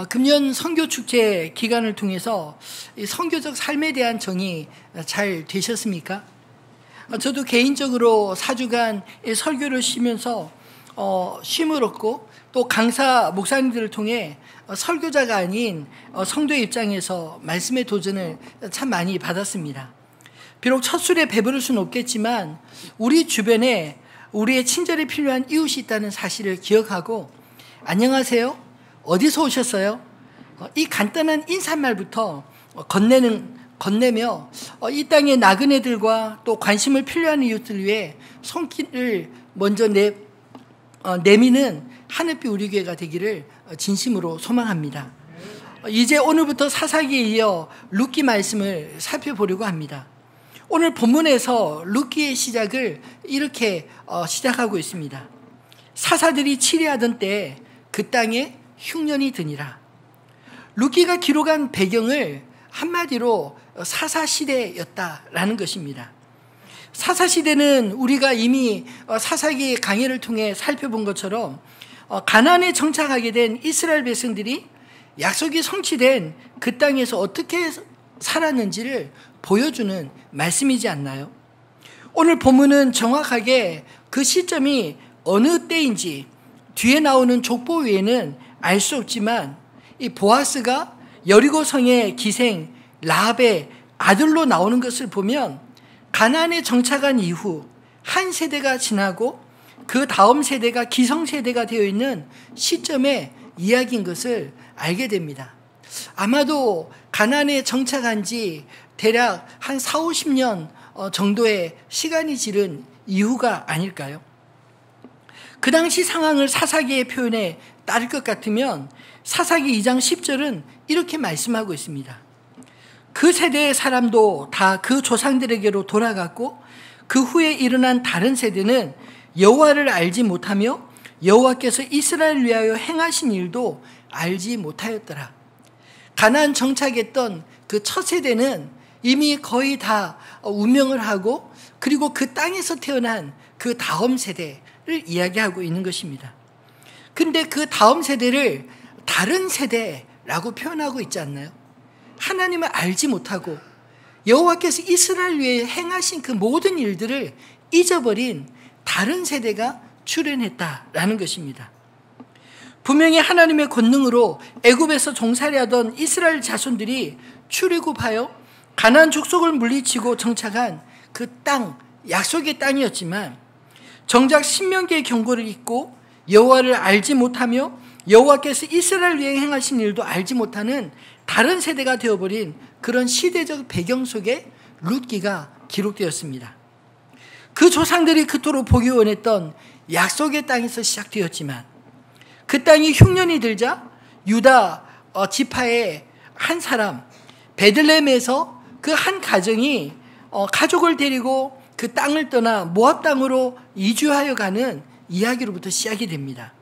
금년 선교축제 기간을 통해서 이 선교적 삶에 대한 정의 잘 되셨습니까? 저도 개인적으로 4주간 설교를 쉬면서 쉼을 얻고 또 강사 목사님들을 통해 설교자가 아닌 성도의 입장에서 말씀의 도전을 참 많이 받았습니다. 비록 첫 술에 배부를 수는 없겠지만 우리 주변에 우리의 친절이 필요한 이웃이 있다는 사실을 기억하고 안녕하세요? 어디서 오셨어요? 이 간단한 인사말부터 건네며 이 땅의 나그네들과 또 관심을 필요한 이웃들 위해 손길을 먼저 내미는 하늘빛 우리 교회가 되기를 진심으로 소망합니다. 이제 오늘부터 사사기에 이어 룻기 말씀을 살펴보려고 합니다. 오늘 본문에서 룻기의 시작을 이렇게 시작하고 있습니다. 사사들이 치리하던 때에 그 땅에 흉년이 드니라. 룻기가 기록한 배경을 한마디로 사사시대였다라는 것입니다. 사사시대는 우리가 이미 사사기 강해를 통해 살펴본 것처럼 가나안에 정착하게 된 이스라엘 백성들이 약속이 성취된 그 땅에서 어떻게 살았는지를 보여주는 말씀이지 않나요? 오늘 본문은 정확하게 그 시점이 어느 때인지 뒤에 나오는 족보 외에는 알 수 없지만 이 보아스가 여리고성의 기생 라합의 아들로 나오는 것을 보면 가나안에 정착한 이후 한 세대가 지나고 그 다음 세대가 기성세대가 되어 있는 시점의 이야기인 것을 알게 됩니다. 아마도 가나안에 정착한 지 대략 한 4, 50년 정도의 시간이 지른 이후가 아닐까요? 그 당시 상황을 사사기의 표현에 따를 것 같으면 사사기 2장 10절은 이렇게 말씀하고 있습니다. 그 세대의 사람도 다 그 조상들에게로 돌아갔고 그 후에 일어난 다른 세대는 여호와를 알지 못하며 여호와께서 이스라엘을 위하여 행하신 일도 알지 못하였더라. 가나안 정착했던 그 첫 세대는 이미 거의 다 운명을 하고 그리고 그 땅에서 태어난 그 다음 세대를 이야기하고 있는 것입니다. 근데 그 다음 세대를 다른 세대라고 표현하고 있지 않나요? 하나님을 알지 못하고 여호와께서 이스라엘 위에 행하신 그 모든 일들을 잊어버린 다른 세대가 출현했다라는 것입니다. 분명히 하나님의 권능으로 애굽에서 종살이하던 이스라엘 자손들이 출애굽하여 가나안 족속을 물리치고 정착한 그 땅, 약속의 땅이었지만 정작 신명기의 경고를 잊고 여호와를 알지 못하며 여호와께서 이스라엘 위에 행하신 일도 알지 못하는 다른 세대가 되어버린 그런 시대적 배경 속에 룻기가 기록되었습니다. 그 조상들이 그토록 보기 원했던 약속의 땅에서 시작되었지만 그 땅이 흉년이 들자 유다 지파의 한 사람 베들레헴에서 그 한 가정이 가족을 데리고 그 땅을 떠나 모압 땅으로 이주하여 가는 이야기로부터 시작이 됩니다.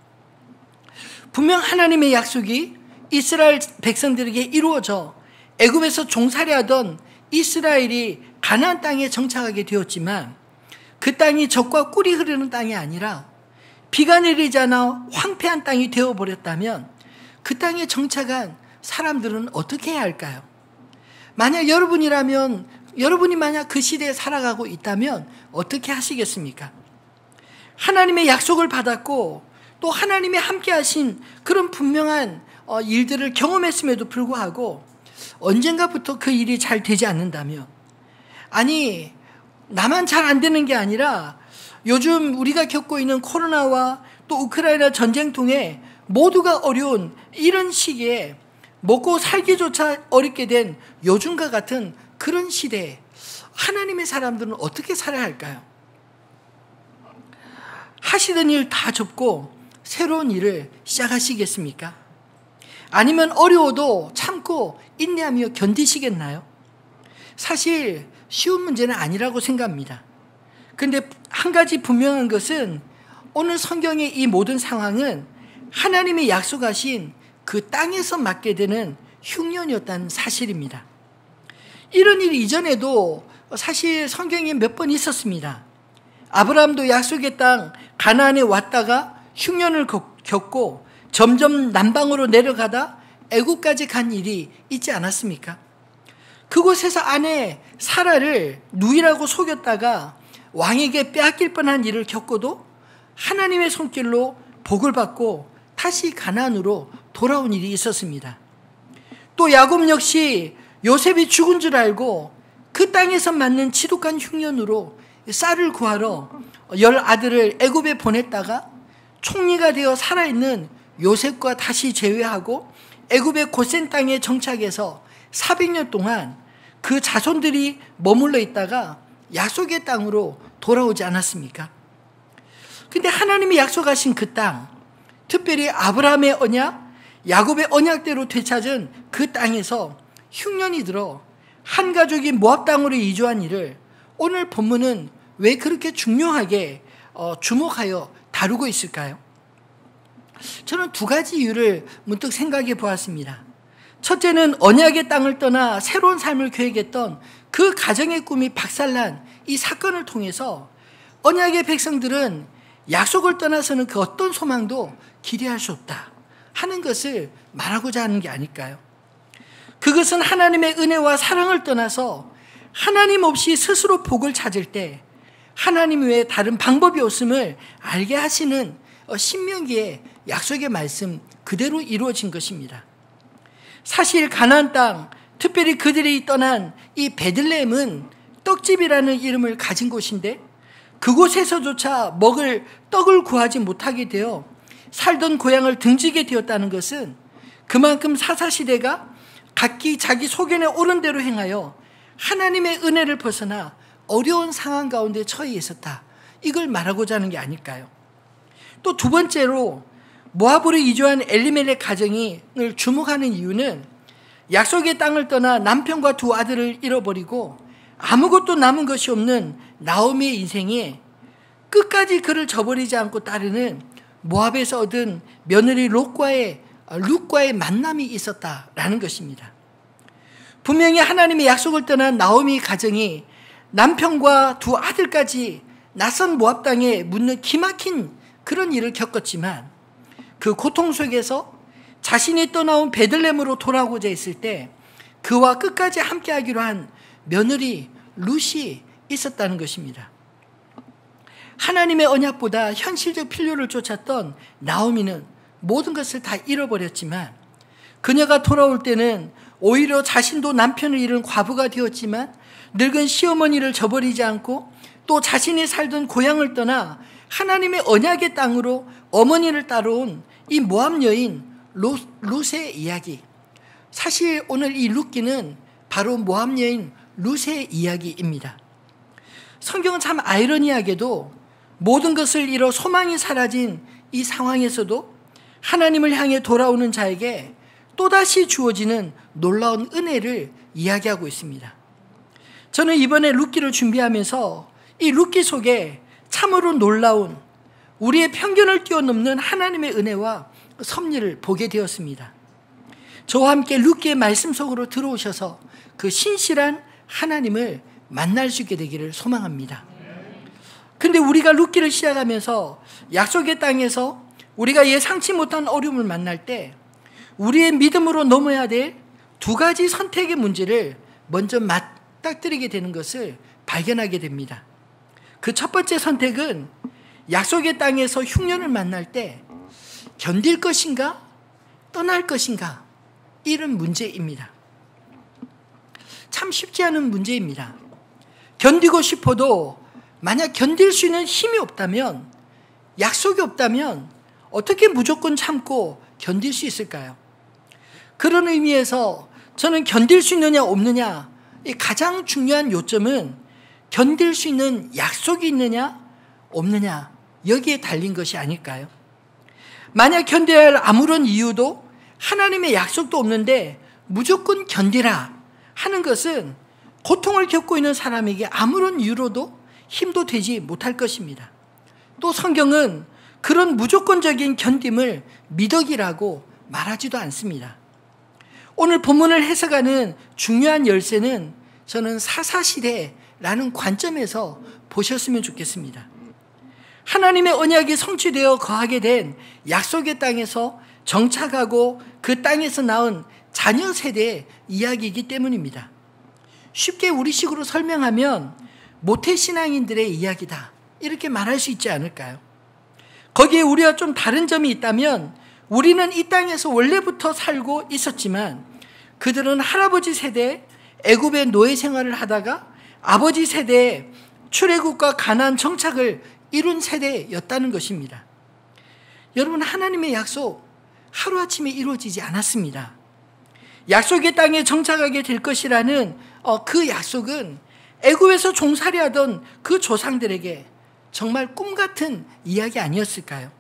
분명 하나님의 약속이 이스라엘 백성들에게 이루어져 애굽에서 종살이하던 이스라엘이 가나안 땅에 정착하게 되었지만 그 땅이 젖과 꿀이 흐르는 땅이 아니라 비가 내리지 않아 황폐한 땅이 되어버렸다면 그 땅에 정착한 사람들은 어떻게 해야 할까요? 만약 여러분이 만약 그 시대에 살아가고 있다면 어떻게 하시겠습니까? 하나님의 약속을 받았고 또 하나님이 함께 하신 그런 분명한 일들을 경험했음에도 불구하고 언젠가부터 그 일이 잘 되지 않는다면 아니 나만 잘 안 되는 게 아니라 요즘 우리가 겪고 있는 코로나와 또 우크라이나 전쟁 통해 모두가 어려운 이런 시기에 먹고 살기조차 어렵게 된 요즘과 같은 그런 시대에 하나님의 사람들은 어떻게 살아야 할까요? 하시던 일 다 접고 새로운 일을 시작하시겠습니까? 아니면 어려워도 참고 인내하며 견디시겠나요? 사실 쉬운 문제는 아니라고 생각합니다. 그런데 한 가지 분명한 것은 오늘 성경의 이 모든 상황은 하나님이 약속하신 그 땅에서 맞게 되는 흉년이었다는 사실입니다. 이런 일이 이전에도 사실 성경에 몇 번 있었습니다. 아브라함도 약속의 땅 가나안에 왔다가 흉년을 겪고 점점 남방으로 내려가다 애굽까지 간 일이 있지 않았습니까? 그곳에서 아내 사라를 누이라고 속였다가 왕에게 빼앗길 뻔한 일을 겪고도 하나님의 손길로 복을 받고 다시 가나안으로 돌아온 일이 있었습니다. 또 야곱 역시 요셉이 죽은 줄 알고 그 땅에서 맞는 지독한 흉년으로 쌀을 구하러 10아들을 애굽에 보냈다가 총리가 되어 살아있는 요셉과 다시 재회하고 애굽의 고센 땅에 정착해서 400년 동안 그 자손들이 머물러 있다가 약속의 땅으로 돌아오지 않았습니까? 근데 하나님이 약속하신 그 땅, 특별히 아브라함의 언약, 야곱의 언약대로 되찾은 그 땅에서 흉년이 들어 한 가족이 모압 땅으로 이주한 일을 오늘 본문은 왜 그렇게 중요하게 주목하여 다루고 있을까요? 저는 두 가지 이유를 문득 생각해 보았습니다. 첫째는 언약의 땅을 떠나 새로운 삶을 계획했던 그 가정의 꿈이 박살난 이 사건을 통해서 언약의 백성들은 약속을 떠나서는 그 어떤 소망도 기대할 수 없다 하는 것을 말하고자 하는 게 아닐까요? 그것은 하나님의 은혜와 사랑을 떠나서 하나님 없이 스스로 복을 찾을 때 하나님 외에 다른 방법이 없음을 알게 하시는 신명기의 약속의 말씀 그대로 이루어진 것입니다. 사실 가나안 땅, 특별히 그들이 떠난 이 베들레헴은 떡집이라는 이름을 가진 곳인데 그곳에서조차 먹을 떡을 구하지 못하게 되어 살던 고향을 등지게 되었다는 것은 그만큼 사사시대가 각기 자기 소견에 옳은 대로 행하여 하나님의 은혜를 벗어나 어려운 상황 가운데 처해 있었다. 이걸 말하고자 하는 게 아닐까요? 또 두 번째로 모압으로 이주한 엘리멜렉 가정을 주목하는 이유는 약속의 땅을 떠나 남편과 두 아들을 잃어버리고 아무것도 남은 것이 없는 나오미의 인생에 끝까지 그를 저버리지 않고 따르는 모압에서 얻은 며느리 룻과의 만남이 있었다라는 것입니다. 분명히 하나님의 약속을 떠난 나오미 가정이 남편과 두 아들까지 낯선 모압 땅에 묻는 기막힌 그런 일을 겪었지만 그 고통 속에서 자신이 떠나온 베들레헴으로 돌아오고자 했을 때 그와 끝까지 함께하기로 한 며느리 룻이 있었다는 것입니다. 하나님의 언약보다 현실적 필요를 쫓았던 나오미는 모든 것을 다 잃어버렸지만 그녀가 돌아올 때는 오히려 자신도 남편을 잃은 과부가 되었지만 늙은 시어머니를 저버리지 않고 또 자신이 살던 고향을 떠나 하나님의 언약의 땅으로 어머니를 따라온 이 모압 여인 룻의 이야기. 사실 오늘 이 룻기는 바로 모압 여인 룻의 이야기입니다. 성경은 참 아이러니하게도 모든 것을 잃어 소망이 사라진 이 상황에서도 하나님을 향해 돌아오는 자에게 또다시 주어지는 놀라운 은혜를 이야기하고 있습니다. 저는 이번에 룻기를 준비하면서 이 룻기 속에 참으로 놀라운 우리의 편견을 뛰어넘는 하나님의 은혜와 섭리를 보게 되었습니다. 저와 함께 룻기의 말씀 속으로 들어오셔서 그 신실한 하나님을 만날 수 있게 되기를 소망합니다. 근데 우리가 룻기를 시작하면서 약속의 땅에서 우리가 예상치 못한 어려움을 만날 때 우리의 믿음으로 넘어야 될 두 가지 선택의 문제를 먼저 맞닥뜨리게 되는 것을 발견하게 됩니다. 그 첫 번째 선택은 약속의 땅에서 흉년을 만날 때 견딜 것인가 떠날 것인가 이런 문제입니다. 참 쉽지 않은 문제입니다. 견디고 싶어도 만약 견딜 수 있는 힘이 없다면 약속이 없다면 어떻게 무조건 참고 견딜 수 있을까요? 그런 의미에서 저는 견딜 수 있느냐 없느냐 이 가장 중요한 요점은 견딜 수 있는 약속이 있느냐 없느냐 여기에 달린 것이 아닐까요? 만약 견뎌야 할 아무런 이유도 하나님의 약속도 없는데 무조건 견디라 하는 것은 고통을 겪고 있는 사람에게 아무런 이유로도 힘도 되지 못할 것입니다. 또 성경은 그런 무조건적인 견딤을 미덕이라고 말하지도 않습니다. 오늘 본문을 해석하는 중요한 열쇠는 저는 사사시대라는 관점에서 보셨으면 좋겠습니다. 하나님의 언약이 성취되어 거하게 된 약속의 땅에서 정착하고 그 땅에서 낳은 자녀 세대의 이야기이기 때문입니다. 쉽게 우리식으로 설명하면 모태신앙인들의 이야기다, 이렇게 말할 수 있지 않을까요? 거기에 우리와 좀 다른 점이 있다면, 우리는 이 땅에서 원래부터 살고 있었지만 그들은 할아버지 세대에 애굽의 노예 생활을 하다가 아버지 세대에 출애굽과 가나안 정착을 이룬 세대였다는 것입니다. 여러분, 하나님의 약속 하루아침에 이루어지지 않았습니다. 약속의 땅에 정착하게 될 것이라는 그 약속은 애굽에서 종살이하던 그 조상들에게 정말 꿈같은 이야기 아니었을까요?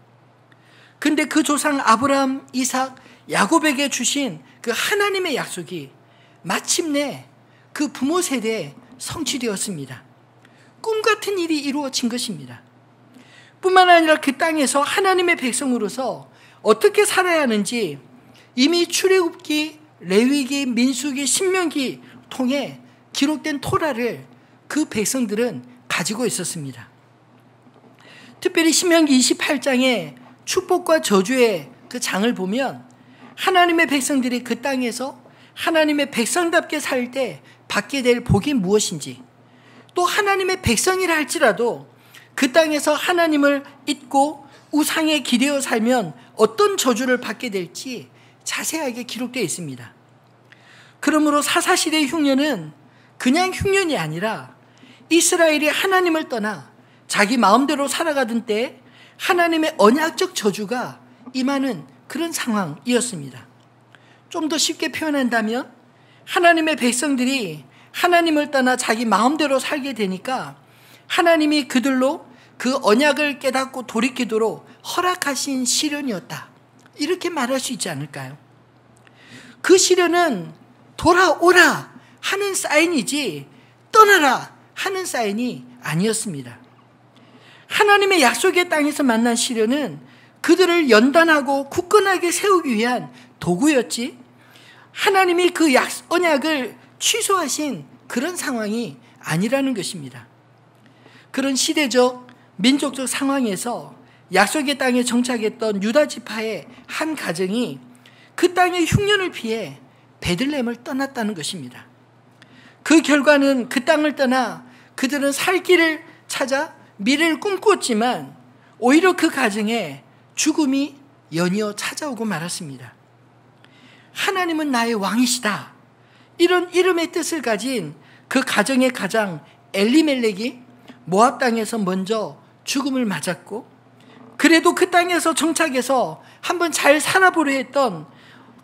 근데 그 조상 아브라함, 이삭, 야곱에게 주신 그 하나님의 약속이 마침내 그 부모 세대에 성취되었습니다. 꿈같은 일이 이루어진 것입니다. 뿐만 아니라 그 땅에서 하나님의 백성으로서 어떻게 살아야 하는지 이미 출애굽기, 레위기, 민수기, 신명기 통해 기록된 토라를 그 백성들은 가지고 있었습니다. 특별히 신명기 28장에 축복과 저주의 그 장을 보면 하나님의 백성들이 그 땅에서 하나님의 백성답게 살 때 받게 될 복이 무엇인지, 또 하나님의 백성이라 할지라도 그 땅에서 하나님을 잊고 우상에 기대어 살면 어떤 저주를 받게 될지 자세하게 기록되어 있습니다. 그러므로 사사시대의 흉년은 그냥 흉년이 아니라 이스라엘이 하나님을 떠나 자기 마음대로 살아가던 때에 하나님의 언약적 저주가 임하는 그런 상황이었습니다. 좀 더 쉽게 표현한다면 하나님의 백성들이 하나님을 떠나 자기 마음대로 살게 되니까 하나님이 그들로 그 언약을 깨닫고 돌이키도록 허락하신 시련이었다, 이렇게 말할 수 있지 않을까요? 그 시련은 돌아오라 하는 사인이지 떠나라 하는 사인이 아니었습니다. 하나님의 약속의 땅에서 만난 시련은 그들을 연단하고 굳건하게 세우기 위한 도구였지, 하나님이 그 언약을 취소하신 그런 상황이 아니라는 것입니다. 그런 시대적, 민족적 상황에서 약속의 땅에 정착했던 유다 지파의 한 가정이 그 땅의 흉년을 피해 베들레헴을 떠났다는 것입니다. 그 결과는 그 땅을 떠나 그들은 살 길을 찾아 미래를 꿈꾸었지만 오히려 그 가정에 죽음이 연이어 찾아오고 말았습니다. 하나님은 나의 왕이시다, 이런 이름의 뜻을 가진 그 가정의 가장 엘리멜렉이 모압 땅에서 먼저 죽음을 맞았고, 그래도 그 땅에서 정착해서 한번 잘 살아보려 했던,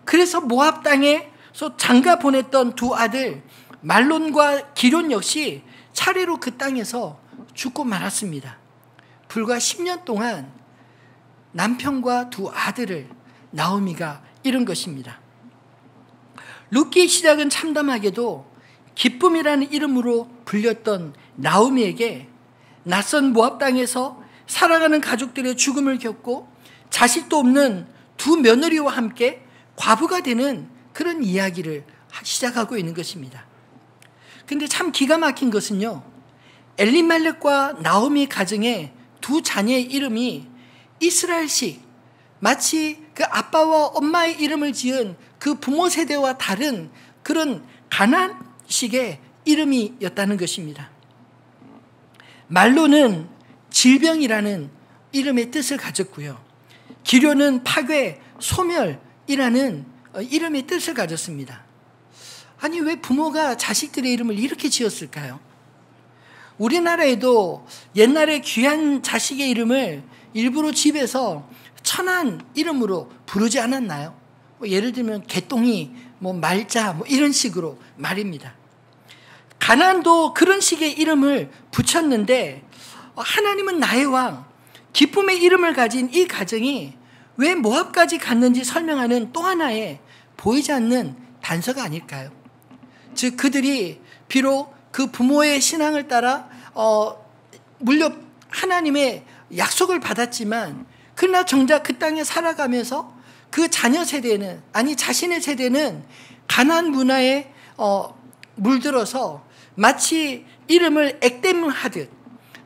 그래서 모압 땅에서 장가 보냈던 두 아들 말론과 기럨 역시 차례로 그 땅에서 죽고 말았습니다. 불과 10년 동안 남편과 두 아들을 나오미가 잃은 것입니다. 룻기의 시작은 참담하게도 기쁨이라는 이름으로 불렸던 나오미에게 낯선 모압 땅에서 살아가는 가족들의 죽음을 겪고 자식도 없는 두 며느리와 함께 과부가 되는 그런 이야기를 시작하고 있는 것입니다. 근데 참 기가 막힌 것은요, 엘리멜렉과 나오미 가정의 두 자녀의 이름이 이스라엘식, 마치 그 아빠와 엄마의 이름을 지은 그 부모 세대와 다른 그런 가나안식의 이름이었다는 것입니다. 말로는 질병이라는 이름의 뜻을 가졌고요, 기럨은 파괴, 소멸이라는 이름의 뜻을 가졌습니다. 아니, 왜 부모가 자식들의 이름을 이렇게 지었을까요? 우리나라에도 옛날에 귀한 자식의 이름을 일부러 집에서 천한 이름으로 부르지 않았나요? 예를 들면 개똥이, 말자, 이런 식으로 말입니다. 가나안도 그런 식의 이름을 붙였는데, 하나님은 나의 왕, 기쁨의 이름을 가진 이 가정이 왜 모압까지 갔는지 설명하는 또 하나의 보이지 않는 단서가 아닐까요? 즉, 그들이 비록 그 부모의 신앙을 따라 하나님의 약속을 받았지만, 그러나 정작 그 땅에 살아가면서 그 자녀 세대는, 아니 자신의 세대는 가나안 문화에 물들어서 마치 이름을 액땜하듯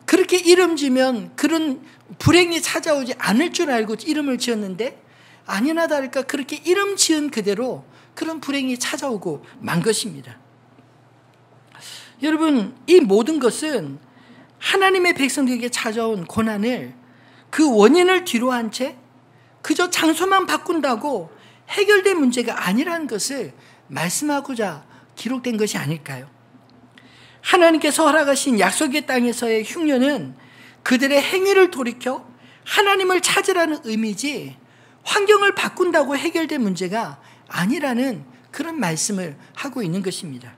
그렇게 이름 지면 그런 불행이 찾아오지 않을 줄 알고 이름을 지었는데, 아니나 다를까 그렇게 이름 지은 그대로 그런 불행이 찾아오고 만 것입니다. 여러분, 이 모든 것은 하나님의 백성들에게 찾아온 고난을 그 원인을 뒤로한 채 그저 장소만 바꾼다고 해결된 문제가 아니라는 것을 말씀하고자 기록된 것이 아닐까요? 하나님께서 허락하신 약속의 땅에서의 흉년은 그들의 행위를 돌이켜 하나님을 찾으라는 의미지 환경을 바꾼다고 해결된 문제가 아니라는 그런 말씀을 하고 있는 것입니다.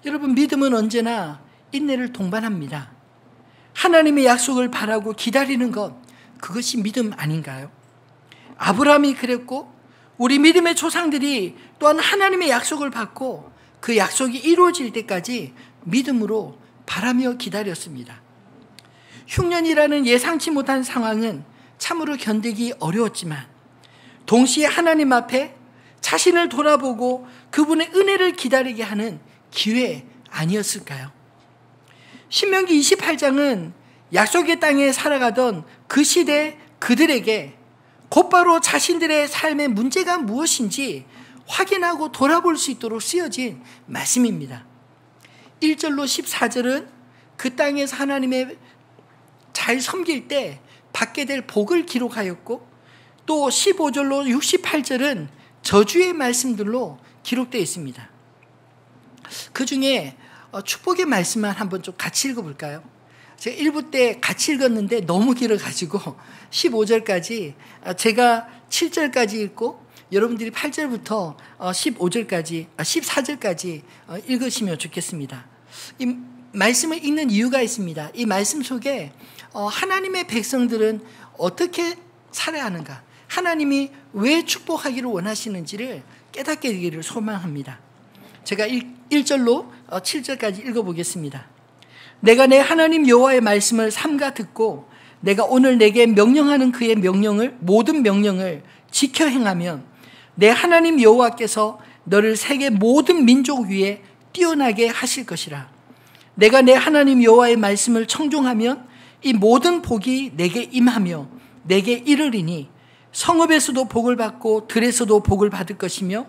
여러분, 믿음은 언제나 인내를 동반합니다. 하나님의 약속을 바라고 기다리는 것, 그것이 믿음 아닌가요? 아브라함이 그랬고 우리 믿음의 조상들이 또한 하나님의 약속을 받고 그 약속이 이루어질 때까지 믿음으로 바라며 기다렸습니다. 흉년이라는 예상치 못한 상황은 참으로 견디기 어려웠지만 동시에 하나님 앞에 자신을 돌아보고 그분의 은혜를 기다리게 하는 기회 아니었을까요? 신명기 28장은 약속의 땅에 살아가던 그 시대 그들에게 곧바로 자신들의 삶의 문제가 무엇인지 확인하고 돌아볼 수 있도록 쓰여진 말씀입니다. 1절로 14절은 그 땅에서 하나님의 잘 섬길 때 받게 될 복을 기록하였고, 또 15절로 68절은 저주의 말씀들로 기록되어 있습니다. 그 중에 축복의 말씀만 한번 좀 같이 읽어볼까요? 제가 1부 때 같이 읽었는데 너무 길어가지고 15절까지, 제가 7절까지 읽고 여러분들이 8절부터 15절까지, 14절까지 읽으시면 좋겠습니다. 이 말씀을 읽는 이유가 있습니다. 이 말씀 속에 하나님의 백성들은 어떻게 살아야 하는가, 하나님이 왜 축복하기를 원하시는지를 깨닫게 되기를 소망합니다. 제가 1절로 7절까지 읽어보겠습니다. 내가 내 하나님 여호와의 말씀을 삼가 듣고 내가 오늘 내게 명령하는 그의 명령을, 모든 명령을 지켜 행하면 내 하나님 여호와께서 너를 세계 모든 민족 위에 뛰어나게 하실 것이라. 내가 내 하나님 여호와의 말씀을 청종하면 이 모든 복이 내게 임하며 내게 이르리니 성읍에서도 복을 받고 들에서도 복을 받을 것이며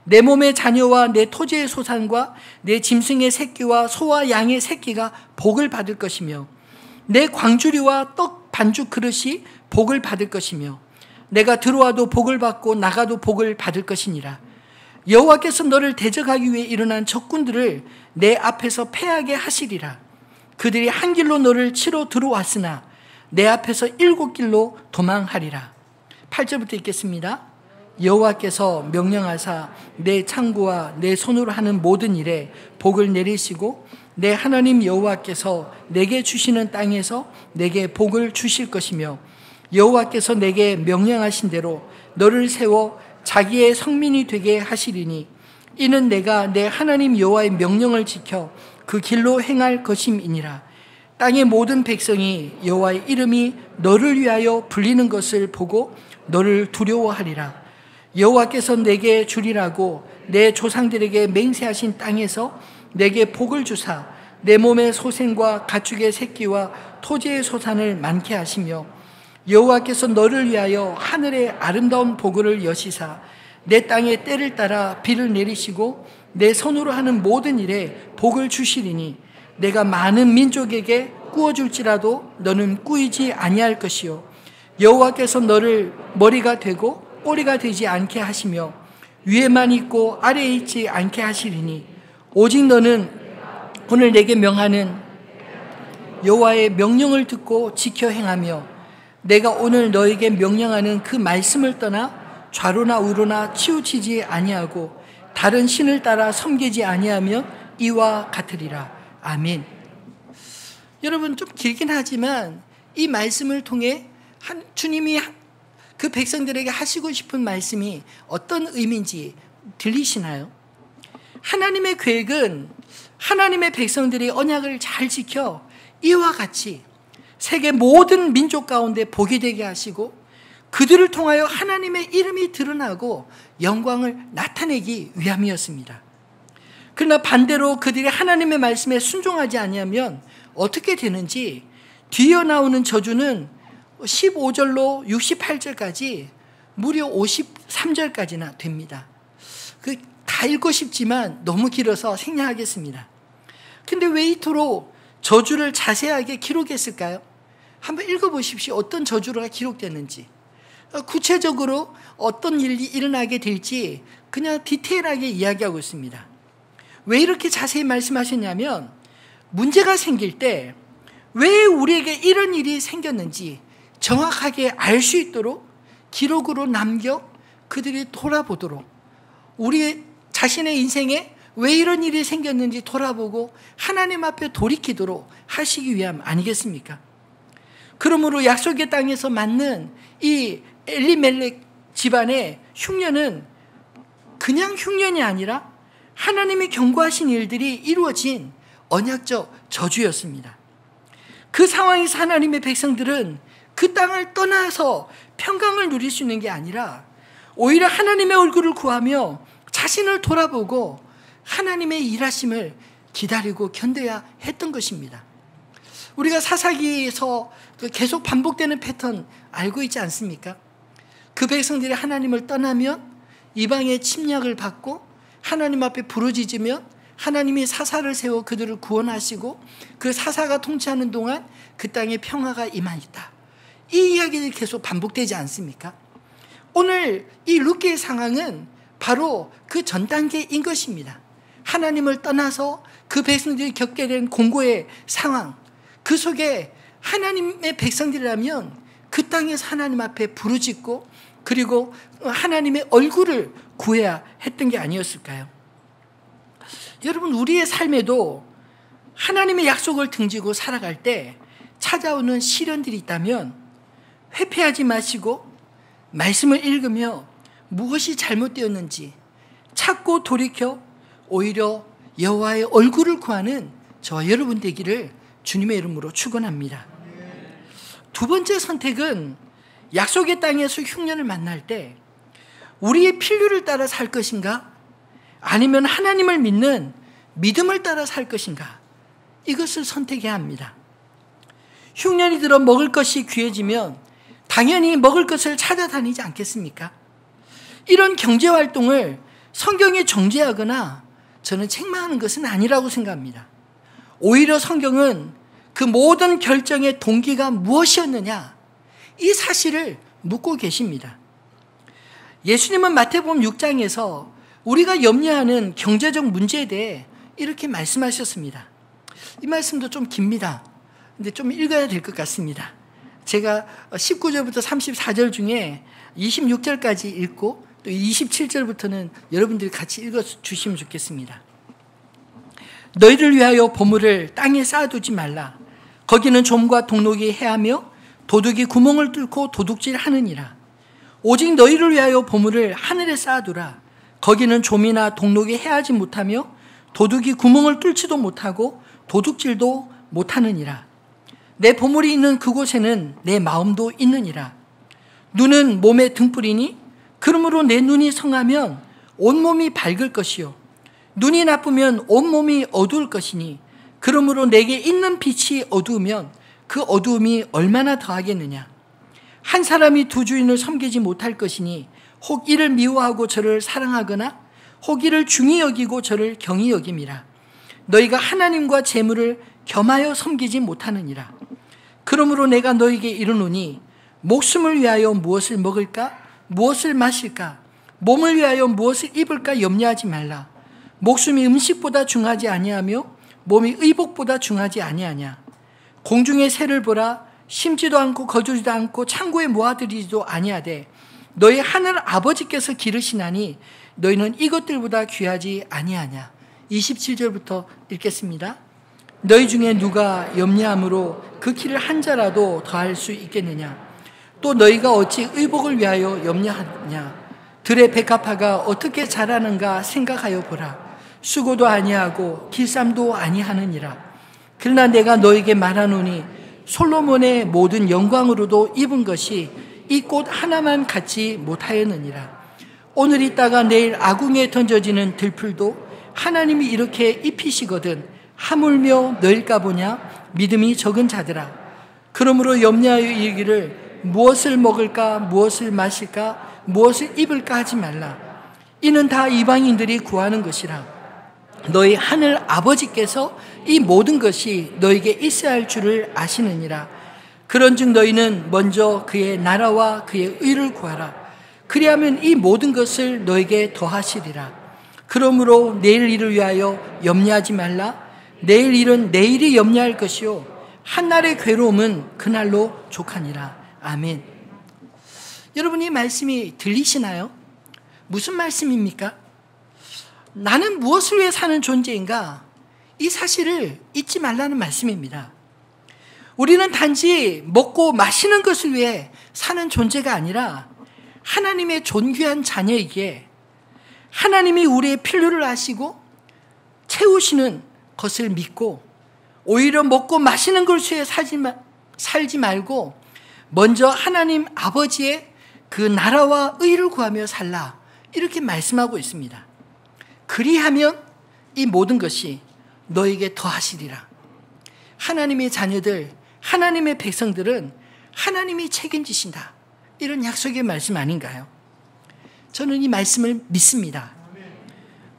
내 몸의 자녀와 내 토지의 소산과 내 짐승의 새끼와 소와 양의 새끼가 복을 받을 것이며 내 광주리와 떡 반죽 그릇이 복을 받을 것이며 내가 들어와도 복을 받고 나가도 복을 받을 것이니라. 여호와께서 너를 대적하기 위해 일어난 적군들을 내 앞에서 패하게 하시리라. 그들이 한 길로 너를 치러 들어왔으나 내 앞에서 7길로 도망하리라. 8절부터 읽겠습니다. 여호와께서 명령하사 내 창고와 내 손으로 하는 모든 일에 복을 내리시고 내 하나님 여호와께서 내게 주시는 땅에서 내게 복을 주실 것이며 여호와께서 내게 명령하신 대로 너를 세워 자기의 성민이 되게 하시리니 이는 내가 내 하나님 여호와의 명령을 지켜 그 길로 행할 것임이니라. 땅의 모든 백성이 여호와의 이름이 너를 위하여 불리는 것을 보고 너를 두려워하리라. 여호와께서 내게 주리라고 내 조상들에게 맹세하신 땅에서 내게 복을 주사 내 몸의 소생과 가축의 새끼와 토지의 소산을 많게 하시며 여호와께서 너를 위하여 하늘의 아름다운 보글을 여시사 내 땅의 때를 따라 비를 내리시고 내 손으로 하는 모든 일에 복을 주시리니 내가 많은 민족에게 꾸어줄지라도 너는 꾸이지 아니할 것이요 여호와께서 너를 머리가 되고 꼬리가 되지 않게 하시며 위에만 있고 아래에 있지 않게 하시리니 오직 너는 오늘 내게 명하는 여호와의 명령을 듣고 지켜 행하며 내가 오늘 너에게 명령하는 그 말씀을 떠나 좌로나 우로나 치우치지 아니하고 다른 신을 따라 섬기지 아니하면 이와 같으리라. 아멘. 여러분, 좀 길긴 하지만 이 말씀을 통해 주님이 그 백성들에게 하시고 싶은 말씀이 어떤 의미인지 들리시나요? 하나님의 계획은 하나님의 백성들이 언약을 잘 지켜 이와 같이 세계 모든 민족 가운데 복이 되게 하시고 그들을 통하여 하나님의 이름이 드러나고 영광을 나타내기 위함이었습니다. 그러나 반대로 그들이 하나님의 말씀에 순종하지 아니하면 어떻게 되는지 뒤이어 나오는 저주는 15절로 68절까지 무려 53절까지나 됩니다. 다 읽고 싶지만 너무 길어서 생략하겠습니다. 근데 왜 이토록 저주를 자세하게 기록했을까요? 한번 읽어보십시오. 어떤 저주가 기록됐는지. 구체적으로 어떤 일이 일어나게 될지 그냥 디테일하게 이야기하고 있습니다. 왜 이렇게 자세히 말씀하셨냐면, 문제가 생길 때 왜 우리에게 이런 일이 생겼는지 정확하게 알 수 있도록 기록으로 남겨 그들이 돌아보도록, 우리 자신의 인생에 왜 이런 일이 생겼는지 돌아보고 하나님 앞에 돌이키도록 하시기 위함 아니겠습니까? 그러므로 약속의 땅에서 맞는 이 엘리멜렉 집안의 흉년은 그냥 흉년이 아니라 하나님이 경고하신 일들이 이루어진 언약적 저주였습니다. 그 상황에서 하나님의 백성들은 그 땅을 떠나서 평강을 누릴 수 있는 게 아니라 오히려 하나님의 얼굴을 구하며 자신을 돌아보고 하나님의 일하심을 기다리고 견뎌야 했던 것입니다. 우리가 사사기에서 계속 반복되는 패턴 알고 있지 않습니까? 그 백성들이 하나님을 떠나면 이방의 침략을 받고 하나님 앞에 부르짖으면 하나님이 사사를 세워 그들을 구원하시고 그 사사가 통치하는 동안 그 땅에 평화가 임하였다. 이 이야기들이 계속 반복되지 않습니까? 오늘 이 룻기의 상황은 바로 그 전 단계인 것입니다. 하나님을 떠나서 그 백성들이 겪게 된 공고의 상황, 그 속에 하나님의 백성들이라면 그 땅에서 하나님 앞에 부르짖고 그리고 하나님의 얼굴을 구해야 했던 게 아니었을까요? 여러분, 우리의 삶에도 하나님의 약속을 등지고 살아갈 때 찾아오는 시련들이 있다면 회피하지 마시고 말씀을 읽으며 무엇이 잘못되었는지 찾고 돌이켜 오히려 여호와의 얼굴을 구하는 저와 여러분 되기를 주님의 이름으로 축원합니다. 두 번째 선택은 약속의 땅에서 흉년을 만날 때 우리의 필요를 따라 살 것인가? 아니면 하나님을 믿는 믿음을 따라 살 것인가? 이것을 선택해야 합니다. 흉년이 들어 먹을 것이 귀해지면 당연히 먹을 것을 찾아다니지 않겠습니까? 이런 경제활동을 성경에 정죄하거나 저는 책망하는 것은 아니라고 생각합니다. 오히려 성경은 그 모든 결정의 동기가 무엇이었느냐, 이 사실을 묻고 계십니다. 예수님은 마태복음 6장에서 우리가 염려하는 경제적 문제에 대해 이렇게 말씀하셨습니다. 이 말씀도 좀 깁니다. 근데 좀 읽어야 될 것 같습니다. 제가 19절부터 34절 중에 26절까지 읽고 또 27절부터는 여러분들이 같이 읽어주시면 좋겠습니다. 너희를 위하여 보물을 땅에 쌓아두지 말라. 거기는 좀과 동록이 해하며 도둑이 구멍을 뚫고 도둑질하느니라. 오직 너희를 위하여 보물을 하늘에 쌓아두라. 거기는 좀이나 동록이 해하지 못하며 도둑이 구멍을 뚫지도 못하고 도둑질도 못하느니라. 내 보물이 있는 그곳에는 내 마음도 있느니라. 눈은 몸의 등불이니 그러므로 내 눈이 성하면 온몸이 밝을 것이요 눈이 나쁘면 온몸이 어두울 것이니 그러므로 내게 있는 빛이 어두우면 그 어두움이 얼마나 더하겠느냐. 한 사람이 두 주인을 섬기지 못할 것이니 혹 이를 미워하고 저를 사랑하거나 혹 이를 중히 여기고 저를 경히 여김이라. 너희가 하나님과 재물을 겸하여 섬기지 못하느니라. 그러므로 내가 너희에게 이르노니 목숨을 위하여 무엇을 먹을까 무엇을 마실까 몸을 위하여 무엇을 입을까 염려하지 말라. 목숨이 음식보다 중하지 아니하며 몸이 의복보다 중하지 아니하냐. 공중의 새를 보라. 심지도 않고 거두지도 않고 창고에 모아들이지도 아니하되 너희 하늘 아버지께서 기르시나니 너희는 이것들보다 귀하지 아니하냐. 27절부터 읽겠습니다. 너희 중에 누가 염려함으로 그 키를 한 자라도 더할 수 있겠느냐. 또 너희가 어찌 의복을 위하여 염려하느냐. 들의 백합화가 어떻게 자라는가 생각하여 보라. 수고도 아니하고 길쌈도 아니하느니라. 그러나 내가 너에게 말하노니 솔로몬의 모든 영광으로도 입은 것이 이 꽃 하나만 갖지 못하였느니라. 오늘 있다가 내일 아궁이에 던져지는 들풀도 하나님이 이렇게 입히시거든 하물며 너일까 보냐. 믿음이 적은 자들아. 그러므로 염려하여 이르기를 무엇을 먹을까 무엇을 마실까 무엇을 입을까 하지 말라. 이는 다 이방인들이 구하는 것이라. 너희 하늘 아버지께서 이 모든 것이 너에게 있어야 할 줄을 아시느니라. 그런즉 너희는 먼저 그의 나라와 그의 의를 구하라. 그리하면 이 모든 것을 너에게 더하시리라. 그러므로 내일 일을 위하여 염려하지 말라. 내일 일은 내일이 염려할 것이요 한날의 괴로움은 그날로 족하니라. 아멘. 여러분, 이 말씀이 들리시나요? 무슨 말씀입니까? 나는 무엇을 위해 사는 존재인가? 이 사실을 잊지 말라는 말씀입니다. 우리는 단지 먹고 마시는 것을 위해 사는 존재가 아니라 하나님의 존귀한 자녀이기에 하나님이 우리의 필요를 아시고 채우시는 것을 믿고 오히려 먹고 마시는 것을 위해 살지 말고 먼저 하나님 아버지의 그 나라와 의를 구하며 살라, 이렇게 말씀하고 있습니다. 그리하면 이 모든 것이 너에게 더하시리라. 하나님의 자녀들, 하나님의 백성들은 하나님이 책임지신다, 이런 약속의 말씀 아닌가요? 저는 이 말씀을 믿습니다.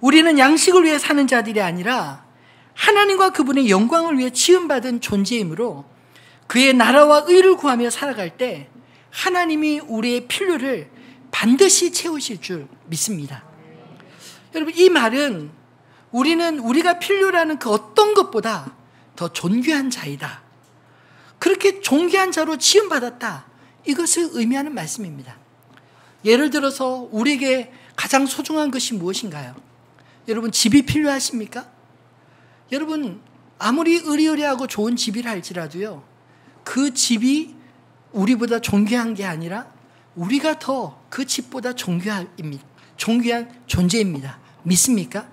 우리는 양식을 위해 사는 자들이 아니라 하나님과 그분의 영광을 위해 지음받은 존재이므로 그의 나라와 의를 구하며 살아갈 때 하나님이 우리의 필요를 반드시 채우실 줄 믿습니다. 여러분, 이 말은 우리는 우리가 필요라는 그 어떤 것보다 더 존귀한 자이다, 그렇게 존귀한 자로 지음받았다, 이것을 의미하는 말씀입니다. 예를 들어서 우리에게 가장 소중한 것이 무엇인가요? 여러분, 집이 필요하십니까? 여러분, 아무리 의리의리하고 좋은 집이라 할지라도요, 그 집이 우리보다 존귀한 게 아니라 우리가 더 그 집보다 존귀한 존재입니다. 믿습니까?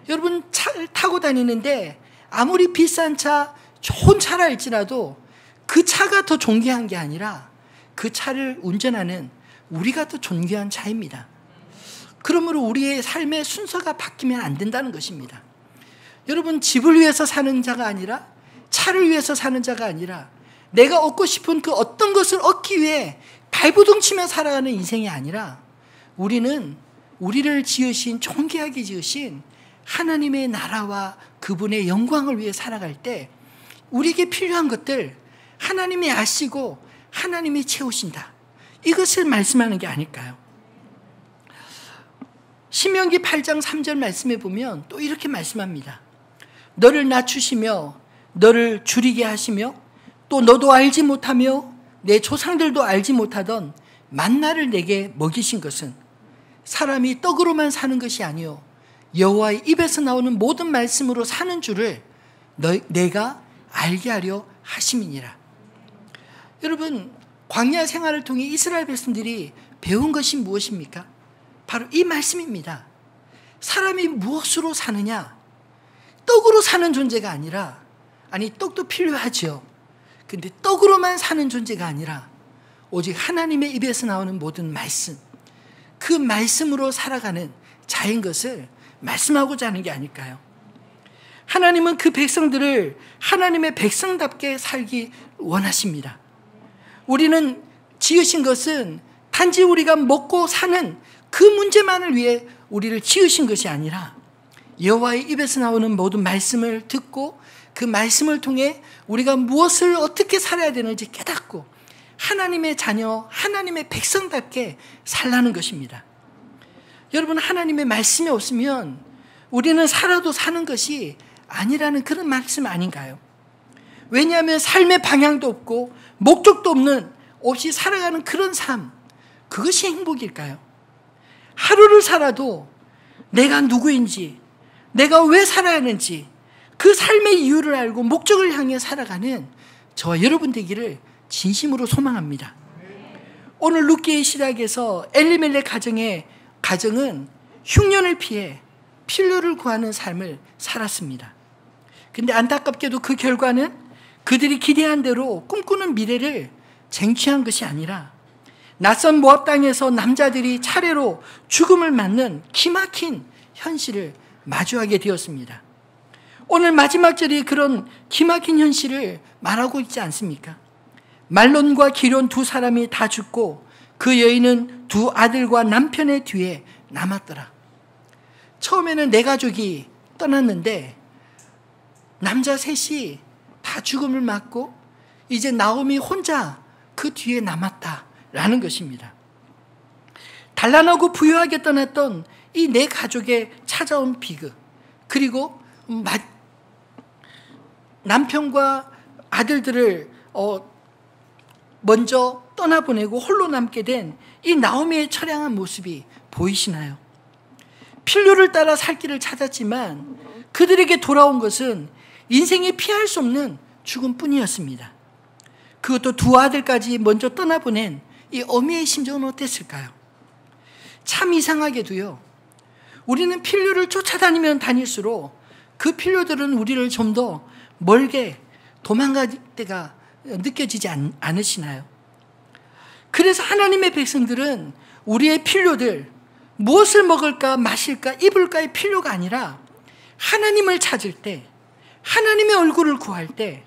여러분, 차를 타고 다니는데 아무리 비싼 차, 좋은 차라 할지라도 그 차가 더 존귀한 게 아니라 그 차를 운전하는 우리가 더 존귀한 자입니다. 그러므로 우리의 삶의 순서가 바뀌면 안 된다는 것입니다. 여러분, 집을 위해서 사는 자가 아니라, 차를 위해서 사는 자가 아니라, 내가 얻고 싶은 그 어떤 것을 얻기 위해 발부둥치며 살아가는 인생이 아니라, 우리는 우리를 지으신, 존귀하게 지으신 하나님의 나라와 그분의 영광을 위해 살아갈 때 우리에게 필요한 것들 하나님이 아시고 하나님이 채우신다, 이것을 말씀하는 게 아닐까요? 신명기 8장 3절 말씀에 보면 또 이렇게 말씀합니다. 너를 낮추시며 너를 줄이게 하시며 또 너도 알지 못하며 내 조상들도 알지 못하던 만나를 내게 먹이신 것은 사람이 떡으로만 사는 것이 아니요 여호와의 입에서 나오는 모든 말씀으로 사는 줄을 내가 알게 하려 하심이니라. 여러분, 광야 생활을 통해 이스라엘 백성들이 배운 것이 무엇입니까? 바로 이 말씀입니다. 사람이 무엇으로 사느냐? 떡으로 사는 존재가 아니라, 아니 떡도 필요하죠. 근데 떡으로만 사는 존재가 아니라 오직 하나님의 입에서 나오는 모든 말씀, 그 말씀으로 살아가는 자인 것을 말씀하고자 하는 게 아닐까요? 하나님은 그 백성들을 하나님의 백성답게 살기 원하십니다. 우리는 지으신 것은 단지 우리가 먹고 사는 그 문제만을 위해 우리를 지으신 것이 아니라 여호와의 입에서 나오는 모든 말씀을 듣고 그 말씀을 통해 우리가 무엇을 어떻게 살아야 되는지 깨닫고 하나님의 자녀, 하나님의 백성답게 살라는 것입니다. 여러분, 하나님의 말씀이 없으면 우리는 살아도 사는 것이 아니라는 그런 말씀 아닌가요? 왜냐하면 삶의 방향도 없고 목적도 없이 살아가는 그런 삶, 그것이 행복일까요? 하루를 살아도 내가 누구인지, 내가 왜 살아야 하는지 그 삶의 이유를 알고 목적을 향해 살아가는 저와 여러분 되기를 진심으로 소망합니다. 오늘 룻기의 시작에서 엘리멜렉 가정은 흉년을 피해 필요를 구하는 삶을 살았습니다. 근데 안타깝게도 그 결과는 그들이 기대한 대로 꿈꾸는 미래를 쟁취한 것이 아니라 낯선 모압 땅에서 남자들이 차례로 죽음을 맞는 기막힌 현실을 마주하게 되었습니다. 오늘 마지막 절이 그런 기막힌 현실을 말하고 있지 않습니까? 말론과 기론 두 사람이 다 죽고 그 여인은 두 아들과 남편의 뒤에 남았더라. 처음에는 네 가족이 떠났는데 남자 셋이 다 죽음을 맞고 이제 나오미 혼자 그 뒤에 남았다라는 것입니다. 단란하고 부유하게 떠났던 이 네 가족에 찾아온 비극, 그리고 남편과 아들들을 먼저 떠나보내고 홀로 남게 된 이 나오미의 처량한 모습이 보이시나요? 필요를 따라 살 길을 찾았지만 그들에게 돌아온 것은 인생에 피할 수 없는 죽음뿐이었습니다. 그것도 두 아들까지 먼저 떠나보낸 이 어미의 심정은 어땠을까요? 참 이상하게도요, 우리는 필요를 쫓아다니면 다닐수록 그 필요들은 우리를 좀 더 멀게 도망갈 때가 느껴지지 않으시나요? 그래서 하나님의 백성들은 우리의 필요들, 무엇을 먹을까, 마실까, 입을까의 필요가 아니라 하나님을 찾을 때, 하나님의 얼굴을 구할 때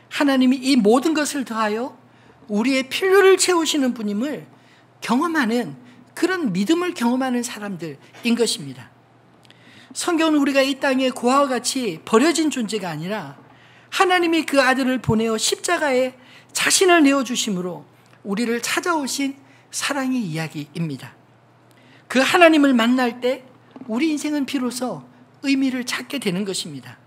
하나님이 이 모든 것을 더하여 우리의 필요를 채우시는 분임을 경험하는, 그런 믿음을 경험하는 사람들인 것입니다. 성경은 우리가 이 땅에 고아와 같이 버려진 존재가 아니라 하나님이 그 아들을 보내어 십자가에 자신을 내어주심으로 우리를 찾아오신 사랑의 이야기입니다. 그 하나님을 만날 때 우리 인생은 비로소 의미를 찾게 되는 것입니다.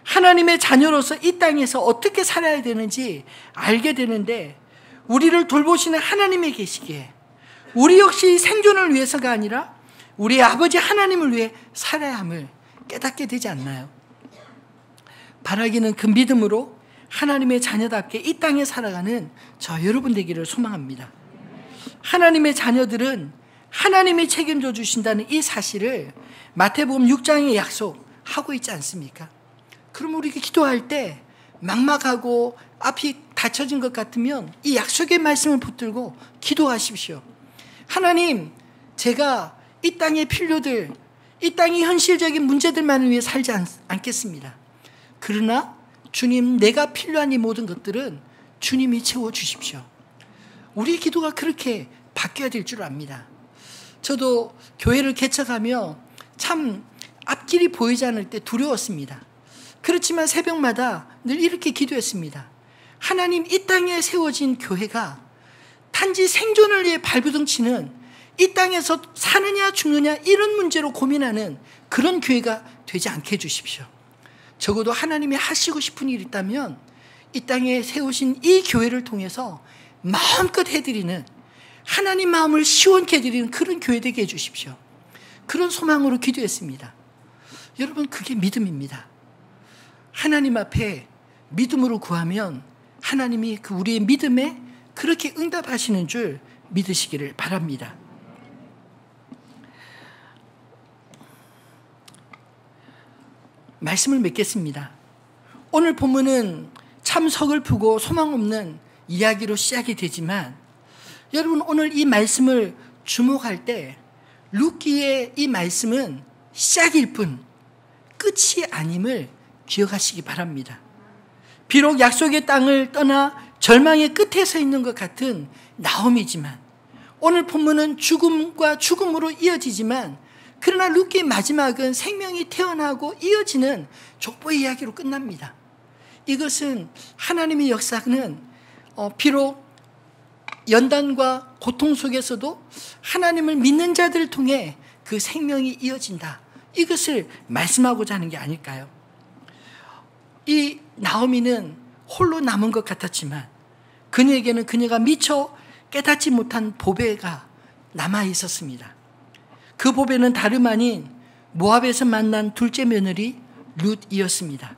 하나님의 자녀로서 이 땅에서 어떻게 살아야 되는지 알게 되는데, 우리를 돌보시는 하나님이 계시기에 우리 역시 생존을 위해서가 아니라 우리 아버지 하나님을 위해 살아야 함을 깨닫게 되지 않나요? 바라기는 그 믿음으로 하나님의 자녀답게 이 땅에 살아가는 저 여러분 되기를 소망합니다. 하나님의 자녀들은 하나님이 책임져 주신다는 이 사실을 마태복음 6장에 약속하고 있지 않습니까? 그럼 우리가 기도할 때 막막하고 앞이 닫혀진 것 같으면 이 약속의 말씀을 붙들고 기도하십시오. 하나님, 제가 이 땅의 필요들, 이 땅의 현실적인 문제들만을 위해 살지 않겠습니다. 그러나 주님, 내가 필요한 이 모든 것들은 주님이 채워주십시오. 우리 기도가 그렇게 바뀌어야 될 줄 압니다. 저도 교회를 개척하며 참 앞길이 보이지 않을 때 두려웠습니다. 그렇지만 새벽마다 늘 이렇게 기도했습니다. 하나님, 이 땅에 세워진 교회가 단지 생존을 위해 발부둥치는, 이 땅에서 사느냐 죽느냐 이런 문제로 고민하는 그런 교회가 되지 않게 해주십시오. 적어도 하나님이 하시고 싶은 일이 있다면 이 땅에 세우신 이 교회를 통해서 마음껏 해드리는, 하나님 마음을 시원케 해드리는 그런 교회 되게 해주십시오. 그런 소망으로 기도했습니다. 여러분, 그게 믿음입니다. 하나님 앞에 믿음으로 구하면 하나님이 그 우리의 믿음에 그렇게 응답하시는 줄 믿으시기를 바랍니다. 말씀을 맺겠습니다. 오늘 본문은 참 서글프고 소망 없는 이야기로 시작이 되지만, 여러분, 오늘 이 말씀을 주목할 때 룻기의 이 말씀은 시작일 뿐 끝이 아님을 기억하시기 바랍니다. 비록 약속의 땅을 떠나 절망의 끝에 서 있는 것 같은 나오미지만, 오늘 본문은 죽음과 죽음으로 이어지지만, 그러나 룻기의 마지막은 생명이 태어나고 이어지는 족보의 이야기로 끝납니다. 이것은 하나님의 역사는 비록 연단과 고통 속에서도 하나님을 믿는 자들을 통해 그 생명이 이어진다, 이것을 말씀하고자 하는 게 아닐까요? 이 나오미는 홀로 남은 것 같았지만 그녀에게는 그녀가 미처 깨닫지 못한 보배가 남아 있었습니다. 그 보배는 다름 아닌 모압에서 만난 둘째 며느리 룻이었습니다.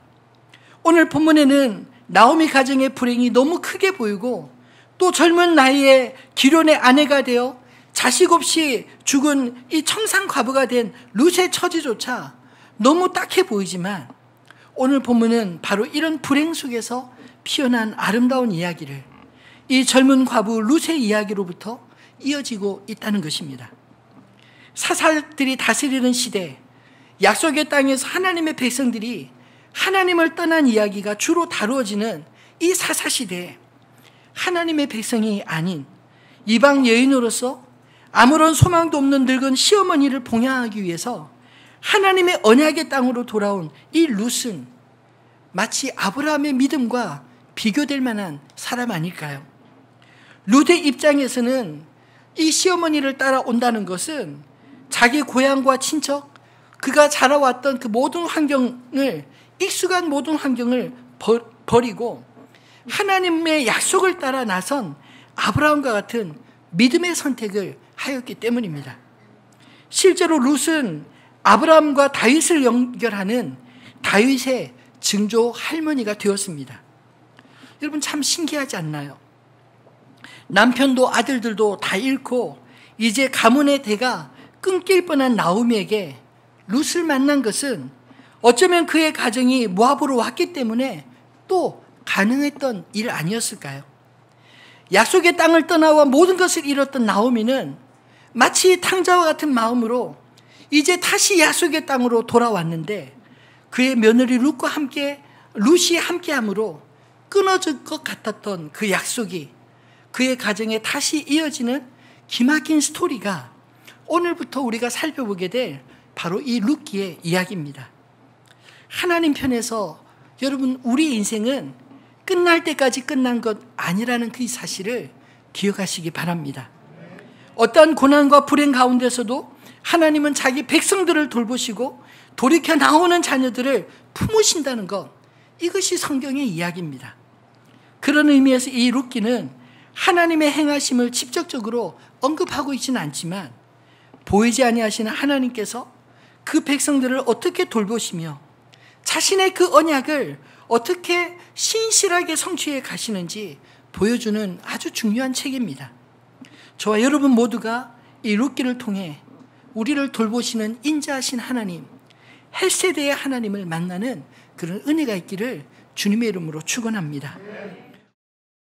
오늘 본문에는 나오미 가정의 불행이 너무 크게 보이고, 또 젊은 나이에 기련의 아내가 되어 자식 없이 죽은 이 청산 과부가 된 룻의 처지조차 너무 딱해 보이지만, 오늘 본문은 바로 이런 불행 속에서 피어난 아름다운 이야기를, 이 젊은 과부 룻의 이야기로부터 이어지고 있다는 것입니다. 사살들이 다스리는 시대, 약속의 땅에서 하나님의 백성들이 하나님을 떠난 이야기가 주로 다루어지는 이 사사시대에 하나님의 백성이 아닌 이방 여인으로서 아무런 소망도 없는 늙은 시어머니를 봉양하기 위해서 하나님의 언약의 땅으로 돌아온 이 룻은 마치 아브라함의 믿음과 비교될 만한 사람 아닐까요? 룻의 입장에서는 이 시어머니를 따라온다는 것은 자기 고향과 친척, 그가 자라왔던 그 모든 환경을, 익숙한 모든 환경을 버리고 하나님의 약속을 따라 나선 아브라함과 같은 믿음의 선택을 하였기 때문입니다. 실제로 룻은 아브라함과 다윗을 연결하는 다윗의 증조 할머니가 되었습니다. 여러분 참 신기하지 않나요? 남편도 아들들도 다 잃고 이제 가문의 대가 끊길 뻔한 나오미에게 룻을 만난 것은 어쩌면 그의 가정이 모압으로 왔기 때문에 또 가능했던 일 아니었을까요? 약속의 땅을 떠나와 모든 것을 잃었던 나오미는 마치 탕자와 같은 마음으로 이제 다시 약속의 땅으로 돌아왔는데 그의 며느리 룻이 함께함으로 끊어질 것 같았던 그 약속이 그의 가정에 다시 이어지는 기막힌 스토리가 오늘부터 우리가 살펴보게 될 바로 이 룻기의 이야기입니다. 하나님 편에서 여러분 우리 인생은 끝날 때까지 끝난 것 아니라는 그 사실을 기억하시기 바랍니다. 어떠한 고난과 불행 가운데서도 하나님은 자기 백성들을 돌보시고 돌이켜 나오는 자녀들을 품으신다는 것, 이것이 성경의 이야기입니다. 그런 의미에서 이 룻기는 하나님의 행하심을 직접적으로 언급하고 있지는 않지만 보이지 아니하시는 하나님께서 그 백성들을 어떻게 돌보시며 자신의 그 언약을 어떻게 신실하게 성취해 가시는지 보여주는 아주 중요한 책입니다. 저와 여러분 모두가 이 룻기를 통해 우리를 돌보시는 인자하신 하나님, 헬세대의 하나님을 만나는 그런 은혜가 있기를 주님의 이름으로 축원합니다.